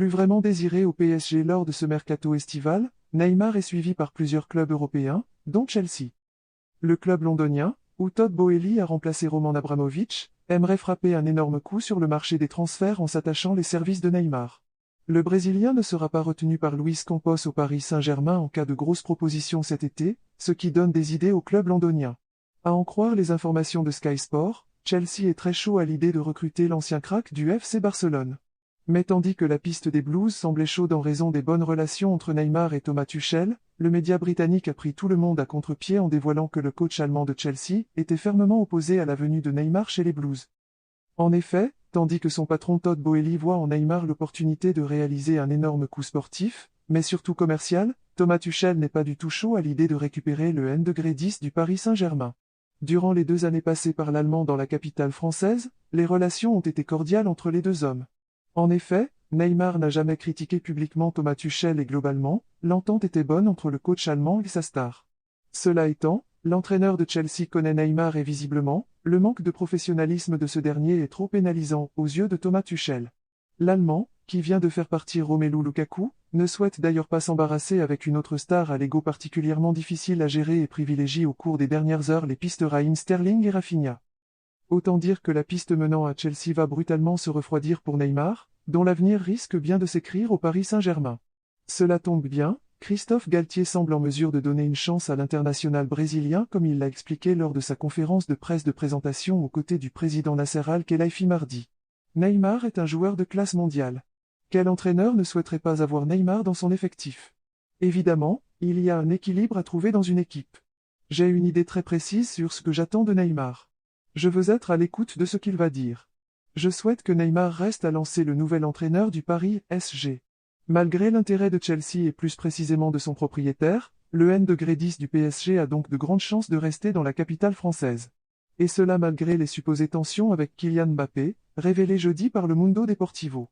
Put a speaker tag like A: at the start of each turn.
A: Plus vraiment désiré au PSG lors de ce mercato estival, Neymar est suivi par plusieurs clubs européens, dont Chelsea. Le club londonien, où Todd Boehly a remplacé Roman Abramovich, aimerait frapper un énorme coup sur le marché des transferts en s'attachant les services de Neymar. Le Brésilien ne sera pas retenu par Luis Campos au Paris Saint-Germain en cas de grosse proposition cet été, ce qui donne des idées au club londonien. À en croire les informations de Sky Sport, Chelsea est très chaud à l'idée de recruter l'ancien crack du FC Barcelone. Mais tandis que la piste des Blues semblait chaude en raison des bonnes relations entre Neymar et Thomas Tuchel, le média britannique a pris tout le monde à contre-pied en dévoilant que le coach allemand de Chelsea était fermement opposé à la venue de Neymar chez les Blues. En effet, tandis que son patron Todd Boehly voit en Neymar l'opportunité de réaliser un énorme coup sportif, mais surtout commercial, Thomas Tuchel n'est pas du tout chaud à l'idée de récupérer le N-10 du Paris Saint-Germain. Durant les 2 années passées par l'Allemand dans la capitale française, les relations ont été cordiales entre les deux hommes. En effet, Neymar n'a jamais critiqué publiquement Thomas Tuchel et globalement, l'entente était bonne entre le coach allemand et sa star. Cela étant, l'entraîneur de Chelsea connaît Neymar et visiblement, le manque de professionnalisme de ce dernier est trop pénalisant aux yeux de Thomas Tuchel. L'Allemand, qui vient de faire partir Romelu Lukaku, ne souhaite d'ailleurs pas s'embarrasser avec une autre star à l'ego particulièrement difficile à gérer et privilégie au cours des dernières heures les pistes Raheem Sterling et Rafinha. Autant dire que la piste menant à Chelsea va brutalement se refroidir pour Neymar, dont l'avenir risque bien de s'écrire au Paris Saint-Germain. Cela tombe bien, Christophe Galtier semble en mesure de donner une chance à l'international brésilien comme il l'a expliqué lors de sa conférence de presse de présentation aux côtés du président Nasser Al-Khelaifi mardi. Neymar est un joueur de classe mondiale. Quel entraîneur ne souhaiterait pas avoir Neymar dans son effectif? Évidemment, il y a un équilibre à trouver dans une équipe. J'ai une idée très précise sur ce que j'attends de Neymar. Je veux être à l'écoute de ce qu'il va dire. Je souhaite que Neymar reste à lancer le nouvel entraîneur du Paris SG. Malgré l'intérêt de Chelsea et plus précisément de son propriétaire, le N-10 du PSG a donc de grandes chances de rester dans la capitale française. Et cela malgré les supposées tensions avec Kylian Mbappé, révélées jeudi par le Mundo Deportivo.